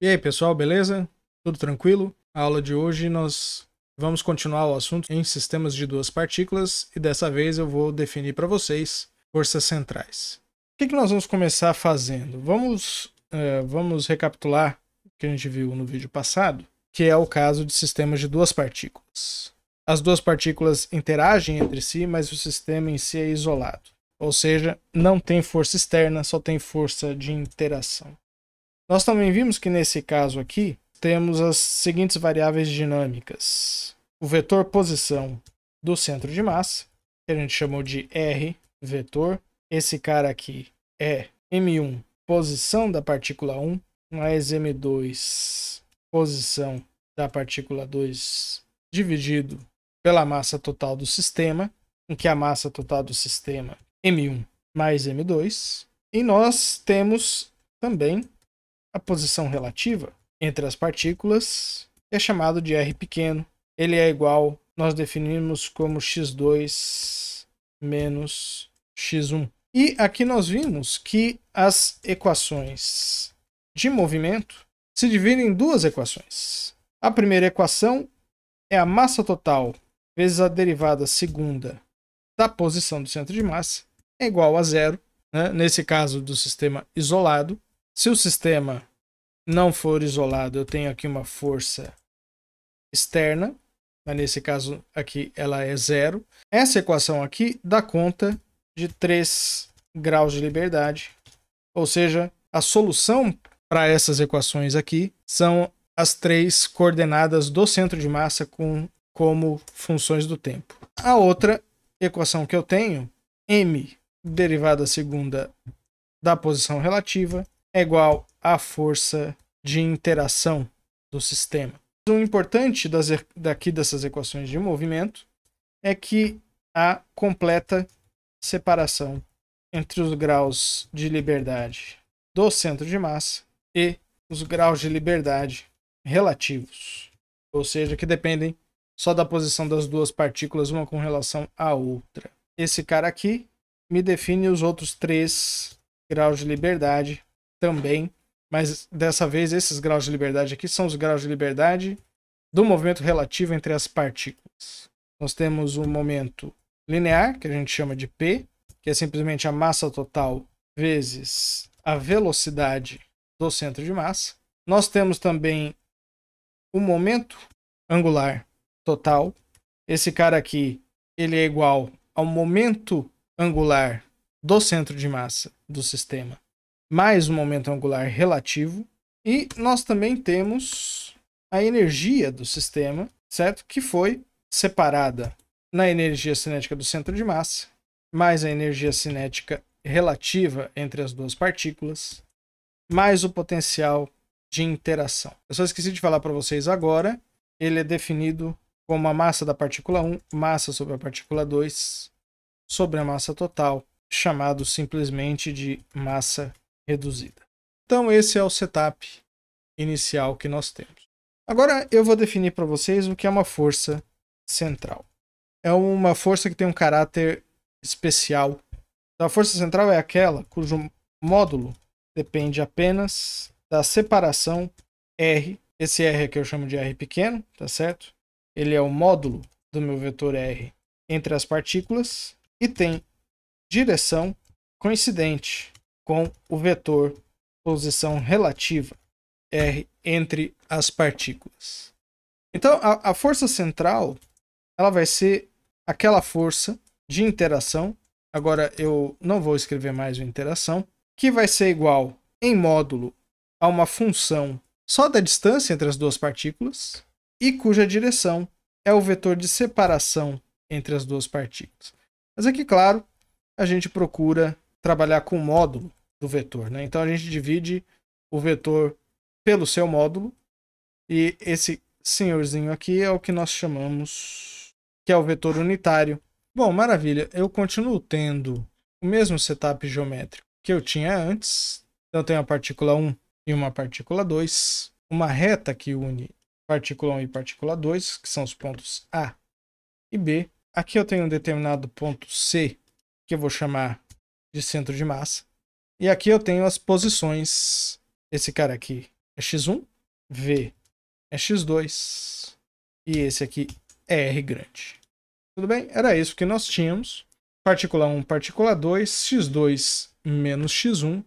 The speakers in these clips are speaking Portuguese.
E aí, pessoal, beleza? Tudo tranquilo? A aula de hoje nós vamos continuar o assunto em sistemas de duas partículas e dessa vez eu vou definir para vocês forças centrais. O que nós vamos começar fazendo? Vamos recapitular o que a gente viu no vídeo passado, que é o caso de sistemas de duas partículas. As duas partículas interagem entre si, mas o sistema em si é isolado. Ou seja, não tem força externa, só tem força de interação. Nós também vimos que nesse caso aqui temos as seguintes variáveis dinâmicas. O vetor posição do centro de massa, que a gente chamou de R vetor. Esse cara aqui é M1, posição da partícula 1, mais M2, posição da partícula 2, dividido pela massa total do sistema, em que a massa total do sistema é M1 mais M2. E nós temos também a posição relativa entre as partículas, é chamado de R pequeno. Ele é igual, nós definimos como x2 menos x1. E aqui nós vimos que as equações de movimento se dividem em duas equações. A primeira equação é a massa total vezes a derivada segunda da posição do centro de massa é igual a zero, né? Nesse caso do sistema isolado. Se o sistema não for isolado, eu tenho aqui uma força externa, mas nesse caso aqui ela é zero. Essa equação aqui dá conta de 3 graus de liberdade, ou seja, a solução para essas equações aqui são as 3 coordenadas do centro de massa como funções do tempo. A outra equação que eu tenho, m derivada segunda da posição relativa, é igual à força de interação do sistema. O importante dessas equações de movimento é que há completa separação entre os graus de liberdade do centro de massa e os graus de liberdade relativos, ou seja, que dependem só da posição das duas partículas, uma com relação à outra. Esse cara aqui me define os outros 3 graus de liberdade também, mas dessa vez esses graus de liberdade aqui são os graus de liberdade do movimento relativo entre as partículas. Nós temos o momento linear, que a gente chama de P, que é simplesmente a massa total vezes a velocidade do centro de massa. Nós temos também o momento angular total. Esse cara aqui, ele é igual ao momento angular do centro de massa do sistema, mais o momento angular relativo. E nós também temos a energia do sistema, certo? Que foi separada na energia cinética do centro de massa, mais a energia cinética relativa entre as duas partículas, mais o potencial de interação. Eu só esqueci de falar para vocês agora, ele é definido como a massa da partícula 1, massa sobre a partícula 2, sobre a massa total, chamado simplesmente de massa reduzida. Então esse é o setup inicial que nós temos. Agora eu vou definir para vocês o que é uma força central. É uma força que tem um caráter especial. Então, a força central é aquela cujo módulo depende apenas da separação R. Esse R aqui eu chamo de R pequeno, tá certo? Ele é o módulo do meu vetor R entre as partículas e tem direção coincidente com o vetor posição relativa R entre as partículas. Então, a força central ela vai ser aquela força de interação. Agora eu não vou escrever mais o interação, que vai ser igual em módulo a uma função só da distância entre as duas partículas e cuja direção é o vetor de separação entre as duas partículas. Mas aqui, claro, a gente procura trabalhar com o módulo do vetor, né? Então a gente divide o vetor pelo seu módulo e esse senhorzinho aqui é o que nós chamamos que é o vetor unitário. Bom, maravilha, eu continuo tendo o mesmo setup geométrico que eu tinha antes. Então eu tenho a partícula 1 e uma partícula 2, uma reta que une partícula 1 e partícula 2, que são os pontos A e B. Aqui eu tenho um determinado ponto C, que eu vou chamar de centro de massa. E aqui eu tenho as posições. Esse cara aqui é x1, V é x2 e esse aqui é R grande. Tudo bem? Era isso que nós tínhamos. Partícula 1, partícula 2, x2 menos x1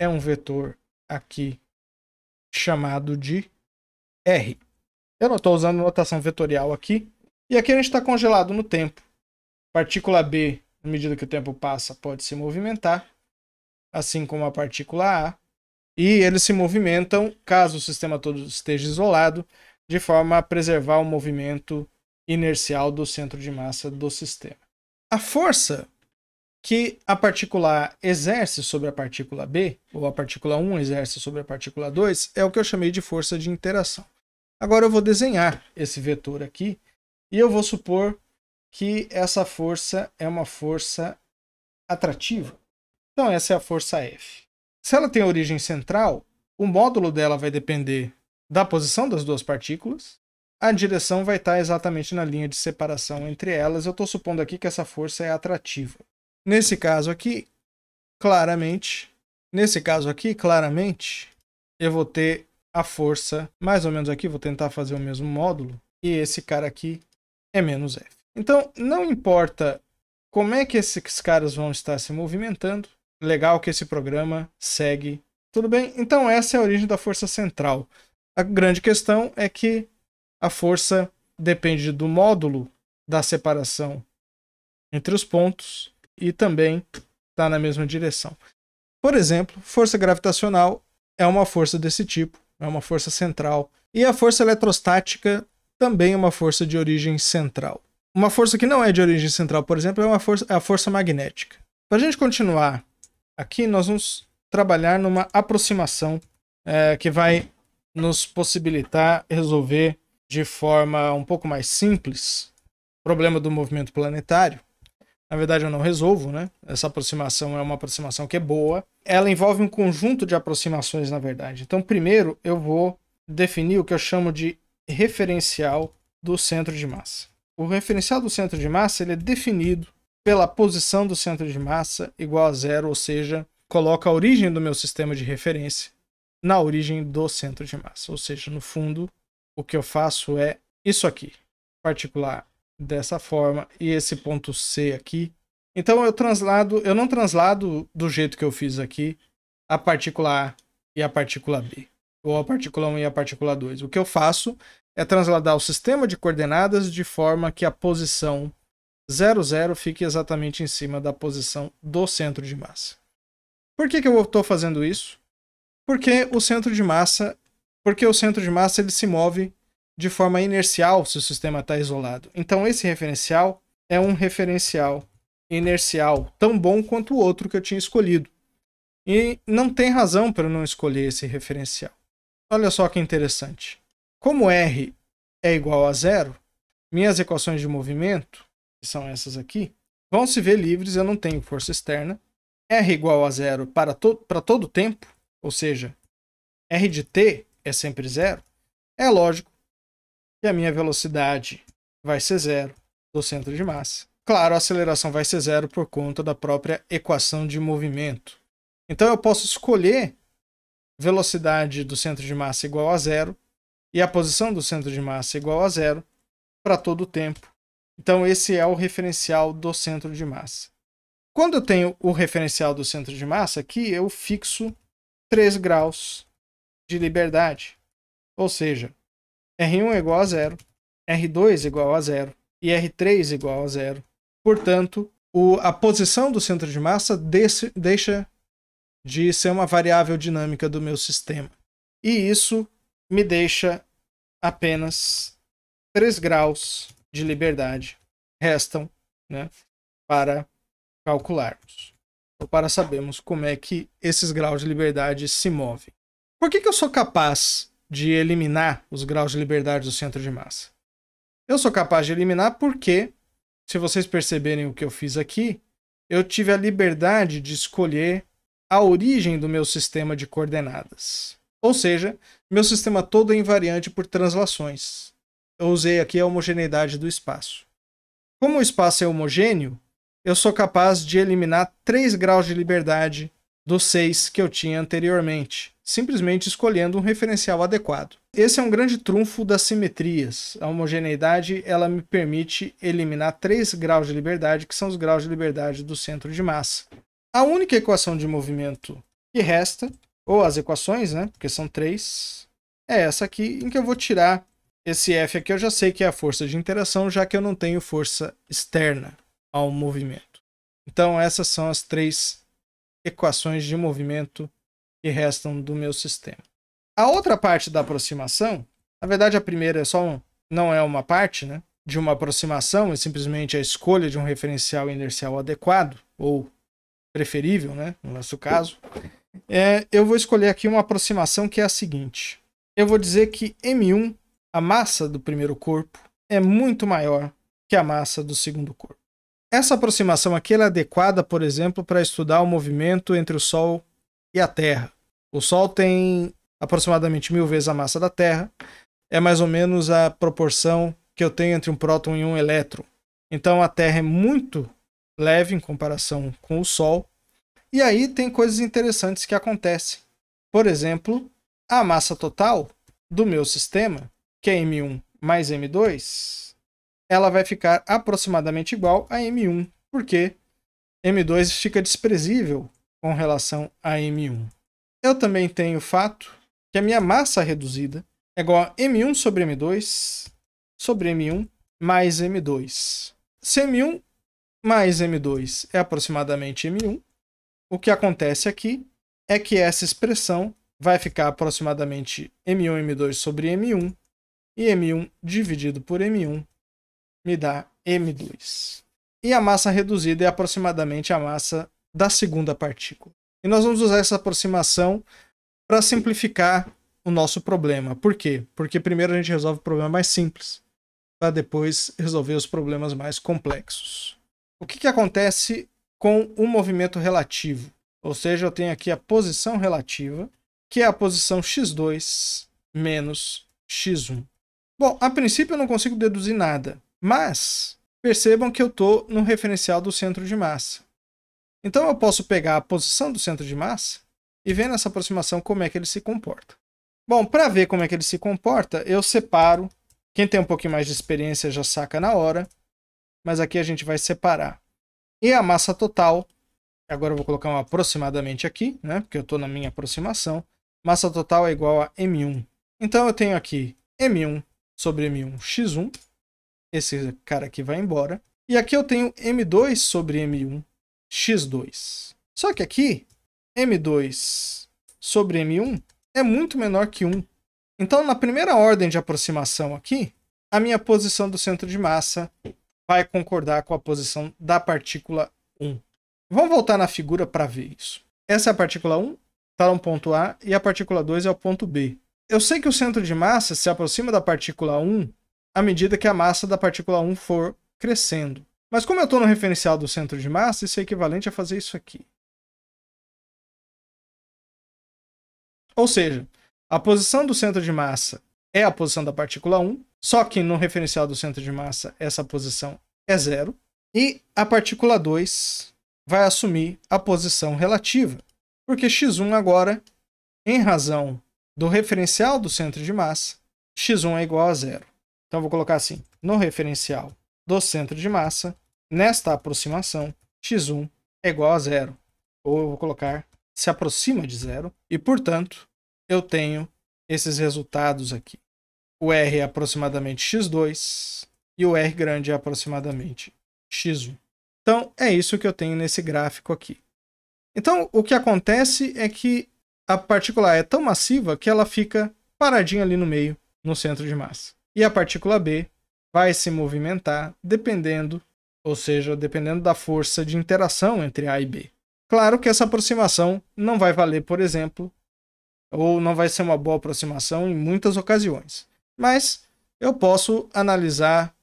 é um vetor aqui chamado de R. Eu não estou usando notação vetorial aqui. E aqui a gente está congelado no tempo. Partícula B, à medida que o tempo passa, pode se movimentar, assim como a partícula A. E eles se movimentam, caso o sistema todo esteja isolado, de forma a preservar o movimento inercial do centro de massa do sistema. A força que a partícula A exerce sobre a partícula B, ou a partícula 1 exerce sobre a partícula 2, é o que eu chamei de força de interação. Agora eu vou desenhar esse vetor aqui e eu vou supor que essa força é uma força atrativa. Então essa é a força F. Se ela tem origem central, o módulo dela vai depender da posição das duas partículas. A direção vai estar exatamente na linha de separação entre elas. Eu estou supondo aqui que essa força é atrativa. Nesse caso aqui, claramente, eu vou ter a força mais ou menos aqui. Vou tentar fazer o mesmo módulo. E esse cara aqui é menos F. Então, não importa como é que esses caras vão estar se movimentando. Legal que esse programa segue. Tudo bem? Então essa é a origem da força central. A grande questão é que a força depende do módulo da separação entre os pontos e também está na mesma direção. Por exemplo, força gravitacional é uma força desse tipo, é uma força central. E a força eletrostática também é uma força de origem central. Uma força que não é de origem central, por exemplo, é a força magnética. Para a gente continuar aqui, nós vamos trabalhar numa aproximação que vai nos possibilitar resolver de forma um pouco mais simples o problema do movimento planetário. Na verdade, eu não resolvo, né? Essa aproximação é uma aproximação que é boa. Ela envolve um conjunto de aproximações, na verdade. Então, primeiro, eu vou definir o que eu chamo de referencial do centro de massa. O referencial do centro de massa ele é definido pela posição do centro de massa igual a zero, ou seja, coloca a origem do meu sistema de referência na origem do centro de massa. Ou seja, no fundo, o que eu faço é isso aqui, particular dessa forma, e esse ponto C aqui. Então eu não translado do jeito que eu fiz aqui a partícula A e a partícula B, ou a partícula 1 e a partícula 2. O que eu faço é transladar o sistema de coordenadas de forma que a posição 0, 0 fique exatamente em cima da posição do centro de massa. Por que eu estou fazendo isso? Porque o centro de massa ele se move de forma inercial se o sistema está isolado. Então esse referencial é um referencial inercial tão bom quanto o outro que eu tinha escolhido. E não tem razão para eu não escolher esse referencial. Olha só que interessante. Como R é igual a zero, minhas equações de movimento, que são essas aqui, vão se ver livres, eu não tenho força externa. R igual a zero para todo tempo, ou seja, R de t é sempre zero. É lógico que a minha velocidade vai ser zero do centro de massa. Claro, a aceleração vai ser zero por conta da própria equação de movimento. Então eu posso escolher velocidade do centro de massa igual a zero e a posição do centro de massa igual a zero para todo o tempo. Então esse é o referencial do centro de massa. Quando eu tenho o referencial do centro de massa aqui, eu fixo 3 graus de liberdade. Ou seja, R1 é igual a zero, R2 é igual a zero e R3 é igual a zero. Portanto, a posição do centro de massa deixa de ser uma variável dinâmica do meu sistema. E isso me deixa apenas 3 graus de liberdade. Restam, né, para calcularmos, ou para sabermos como é que esses graus de liberdade se movem. Por que eu sou capaz de eliminar os graus de liberdade do centro de massa? Eu sou capaz de eliminar porque, se vocês perceberem o que eu fiz aqui, eu tive a liberdade de escolher a origem do meu sistema de coordenadas. Ou seja, meu sistema todo é invariante por translações. Eu usei aqui a homogeneidade do espaço. Como o espaço é homogêneo, eu sou capaz de eliminar 3 graus de liberdade dos 6 que eu tinha anteriormente, simplesmente escolhendo um referencial adequado. Esse é um grande trunfo das simetrias. A homogeneidade ela me permite eliminar 3 graus de liberdade, que são os graus de liberdade do centro de massa. A única equação de movimento que resta, ou as equações, né, porque são 3, é essa aqui, em que eu vou tirar esse F aqui. Eu já sei que é a força de interação, já que eu não tenho força externa ao movimento. Então essas são as 3 equações de movimento que restam do meu sistema. A outra parte da aproximação, na verdade a primeira é não é uma parte, né, de uma aproximação, é simplesmente a escolha de um referencial inercial adequado, ou preferível, né, no nosso caso. Eu vou escolher aqui uma aproximação que é a seguinte. Eu vou dizer que M1, a massa do primeiro corpo, é muito maior que a massa do segundo corpo. Essa aproximação aqui é adequada, por exemplo, para estudar o movimento entre o Sol e a Terra. O Sol tem aproximadamente 1000 vezes a massa da Terra. É mais ou menos a proporção que eu tenho entre um próton e um elétron. Então a Terra é muito leve em comparação com o Sol. E aí tem coisas interessantes que acontecem. Por exemplo, a massa total do meu sistema, que é M1 mais M2, ela vai ficar aproximadamente igual a M1, porque M2 fica desprezível com relação a M1. Eu também tenho o fato que a minha massa reduzida é igual a M1 sobre M2 sobre M1 mais M2. Se M1 mais M2 é aproximadamente M1, o que acontece aqui é que essa expressão vai ficar aproximadamente M1 M2 sobre M1, e M1 dividido por M1 me dá M2. E a massa reduzida é aproximadamente a massa da segunda partícula. E nós vamos usar essa aproximação para simplificar o nosso problema. Por quê? Porque primeiro a gente resolve o problema mais simples, para depois resolver os problemas mais complexos. O que acontece com o movimento relativo? Ou seja, eu tenho aqui a posição relativa, que é a posição x2 menos x1. Bom, a princípio eu não consigo deduzir nada, mas percebam que eu estou no referencial do centro de massa. Então eu posso pegar a posição do centro de massa e ver nessa aproximação como é que ele se comporta. Bom, para ver como é que ele se comporta, eu separo. Quem tem um pouquinho mais de experiência já saca na hora, mas aqui a gente vai separar. E a massa total, agora eu vou colocar um aproximadamente aqui, né, porque eu estou na minha aproximação. Massa total é igual a M1. Então eu tenho aqui M1 sobre M1 x1. Esse cara aqui vai embora. E aqui eu tenho M2 sobre M1 x2. Só que aqui, M2 sobre M1 é muito menor que 1. Então, na primeira ordem de aproximação aqui, a minha posição do centro de massa vai concordar com a posição da partícula 1. Vamos voltar na figura para ver isso. Essa é a partícula 1, está no ponto A, e a partícula 2 é o ponto B. Eu sei que o centro de massa se aproxima da partícula 1 à medida que a massa da partícula 1 for crescendo. Mas como eu estou no referencial do centro de massa, isso é equivalente a fazer isso aqui. Ou seja, a posição do centro de massa é a posição da partícula 1, só que no referencial do centro de massa essa posição é 0, e a partícula 2 vai assumir a posição relativa, porque x1 agora, em razão do referencial do centro de massa, x1 é igual a 0. Então eu vou colocar assim, no referencial do centro de massa, nesta aproximação, x1 é igual a 0. Ou eu vou colocar, se aproxima de 0, e portanto, eu tenho esses resultados aqui. O R é aproximadamente x2 e o R grande é aproximadamente x1. Então, é isso que eu tenho nesse gráfico aqui. Então, o que acontece é que a partícula A é tão massiva que ela fica paradinha ali no meio, no centro de massa. E a partícula B vai se movimentar dependendo da força de interação entre A e B. Claro que essa aproximação não vai valer, por exemplo, ou não vai ser uma boa aproximação em muitas ocasiões. Mas eu posso analisar,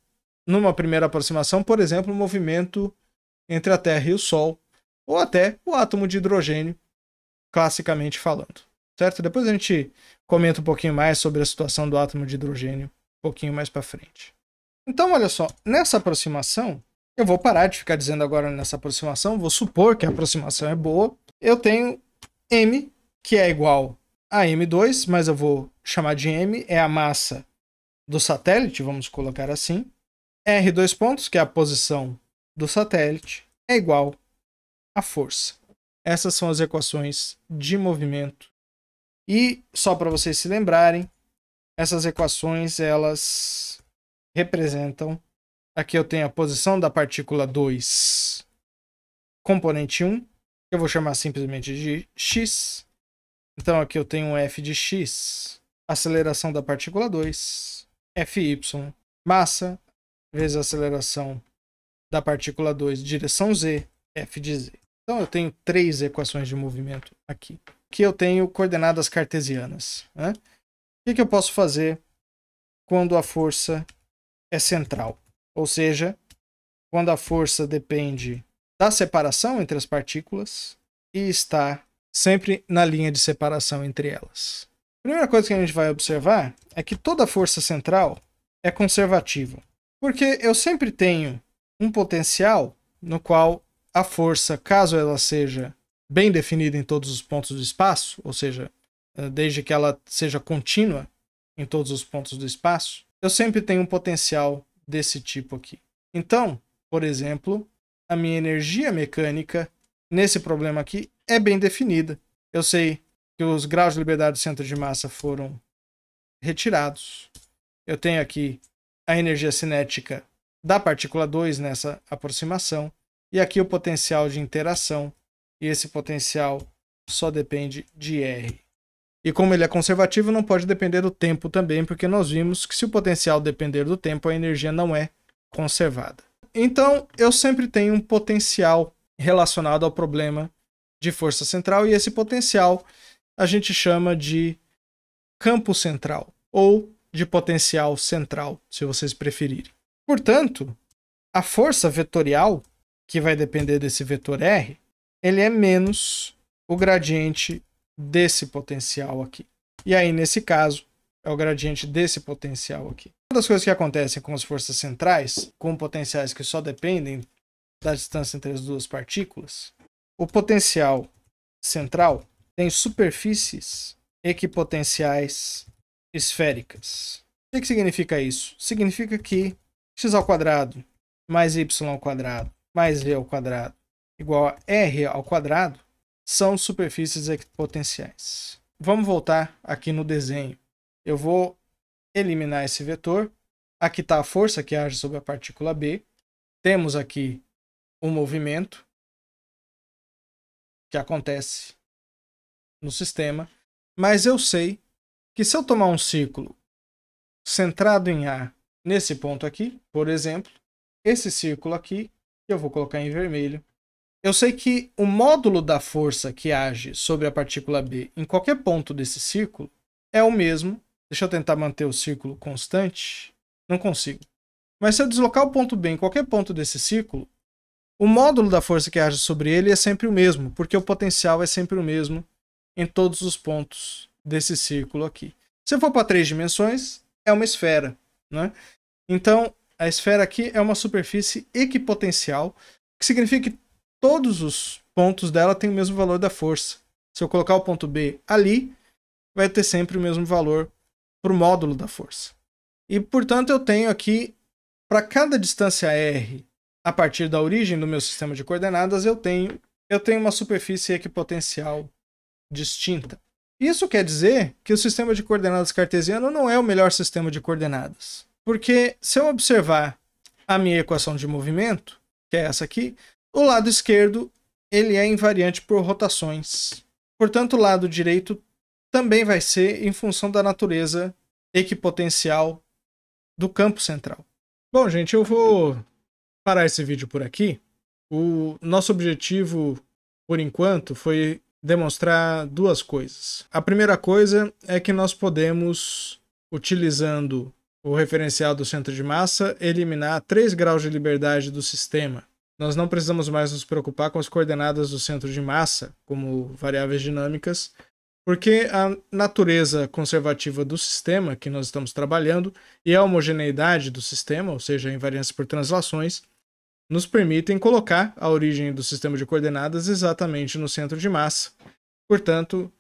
numa primeira aproximação, por exemplo, o movimento entre a Terra e o Sol, ou até o átomo de hidrogênio, classicamente falando. Certo? Depois a gente comenta um pouquinho mais sobre a situação do átomo de hidrogênio, um pouquinho mais para frente. Então, olha só, nessa aproximação, eu vou parar de ficar dizendo agora nessa aproximação, vou supor que a aproximação é boa, eu tenho M, que é igual a M2, mas eu vou chamar de M, é a massa do satélite, vamos colocar assim. R, dois pontos, que é a posição do satélite, é igual à força. Essas são as equações de movimento. E, só para vocês se lembrarem, essas equações, elas representam... Aqui eu tenho a posição da partícula 2, componente 1, que eu vou chamar simplesmente de x. Então aqui eu tenho um f de x, aceleração da partícula 2, fy, massa, vezes a aceleração da partícula 2, direção z, f de z. Então eu tenho 3 equações de movimento aqui. Aqui eu tenho coordenadas cartesianas. Né? O que eu posso fazer quando a força é central? Ou seja, quando a força depende da separação entre as partículas e está sempre na linha de separação entre elas. A primeira coisa que a gente vai observar é que toda força central é conservativa, porque eu sempre tenho um potencial no qual a força, caso ela seja bem definida em todos os pontos do espaço, ou seja, desde que ela seja contínua em todos os pontos do espaço, eu sempre tenho um potencial desse tipo aqui. Então, por exemplo, a minha energia mecânica nesse problema aqui é bem definida. Eu sei que os graus de liberdade do centro de massa foram retirados. Eu tenho aqui a energia cinética da partícula 2 nessa aproximação. E aqui o potencial de interação. E esse potencial só depende de R. E como ele é conservativo, não pode depender do tempo também, porque nós vimos que se o potencial depender do tempo, a energia não é conservada. Então, eu sempre tenho um potencial relacionado ao problema de força central, e esse potencial a gente chama de campo central, ou de potencial central, se vocês preferirem. Portanto, a força vetorial, que vai depender desse vetor R, ele é menos o gradiente desse potencial aqui. E aí, nesse caso, é o gradiente desse potencial aqui. Uma das coisas que acontecem com as forças centrais, com potenciais que só dependem da distância entre as duas partículas, o potencial central tem superfícies equipotenciais esféricas. O que significa isso? Significa que x ao quadrado mais y ao quadrado mais v ao quadrado igual a r ao quadrado são superfícies equipotenciais. Vamos voltar aqui no desenho. Eu vou eliminar esse vetor. Aqui está a força que age sobre a partícula B. Temos aqui um movimento que acontece no sistema. Mas eu sei que se eu tomar um círculo centrado em A nesse ponto aqui, por exemplo, esse círculo aqui, que eu vou colocar em vermelho, eu sei que o módulo da força que age sobre a partícula B em qualquer ponto desse círculo é o mesmo. Deixa eu tentar manter o círculo constante. Não consigo. Mas se eu deslocar o ponto B em qualquer ponto desse círculo, o módulo da força que age sobre ele é sempre o mesmo, porque o potencial é sempre o mesmo em todos os pontos desse círculo aqui. Se eu for para 3 dimensões, é uma esfera, né? Então, a esfera aqui é uma superfície equipotencial, que significa que todos os pontos dela têm o mesmo valor da força. Se eu colocar o ponto B ali, vai ter sempre o mesmo valor para o módulo da força. E, portanto, eu tenho aqui, para cada distância R, a partir da origem do meu sistema de coordenadas, eu tenho uma superfície equipotencial distinta. Isso quer dizer que o sistema de coordenadas cartesiano não é o melhor sistema de coordenadas. Porque se eu observar a minha equação de movimento, que é essa aqui, o lado esquerdo ele é invariante por rotações. Portanto, o lado direito também vai ser em função da natureza equipotencial do campo central. Bom, gente, eu vou parar esse vídeo por aqui. O nosso objetivo, por enquanto, foi demonstrar duas coisas. A primeira coisa é que nós podemos, utilizando o referencial do centro de massa, eliminar 3 graus de liberdade do sistema. Nós não precisamos mais nos preocupar com as coordenadas do centro de massa, como variáveis dinâmicas, porque a natureza conservativa do sistema que nós estamos trabalhando e a homogeneidade do sistema, ou seja, a invariância por translações, nos permitem colocar a origem do sistema de coordenadas exatamente no centro de massa. Portanto,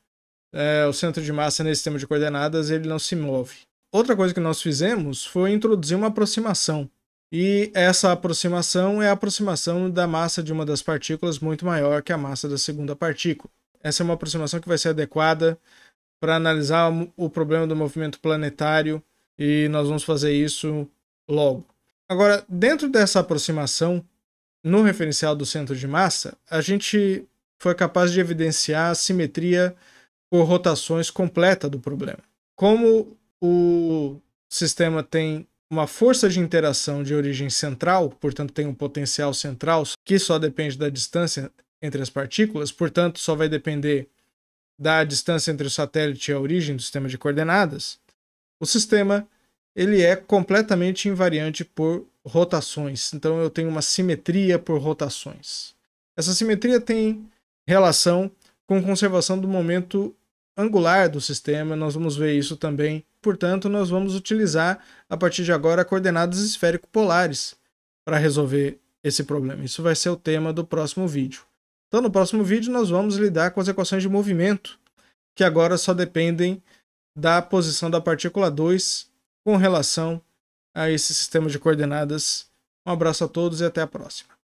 o centro de massa nesse sistema de coordenadas ele não se move. Outra coisa que nós fizemos foi introduzir uma aproximação. E essa aproximação é a aproximação da massa de uma das partículas muito maior que a massa da segunda partícula. Essa é uma aproximação que vai ser adequada para analisar o problema do movimento planetário e nós vamos fazer isso logo. Agora, dentro dessa aproximação, no referencial do centro de massa, a gente foi capaz de evidenciar a simetria por rotações completa do problema. Como o sistema tem uma força de interação de origem central, portanto tem um potencial central que só depende da distância entre as partículas, portanto só vai depender da distância entre o satélite e a origem do sistema de coordenadas, o sistema ele é completamente invariante por rotações. Então eu tenho uma simetria por rotações. Essa simetria tem relação com conservação do momento angular do sistema, nós vamos ver isso também. Portanto, nós vamos utilizar, a partir de agora, coordenadas esférico-polares para resolver esse problema. Isso vai ser o tema do próximo vídeo. Então, no próximo vídeo, nós vamos lidar com as equações de movimento, que agora só dependem da posição da partícula 2 com relação a esse sistema de coordenadas. Um abraço a todos e até a próxima.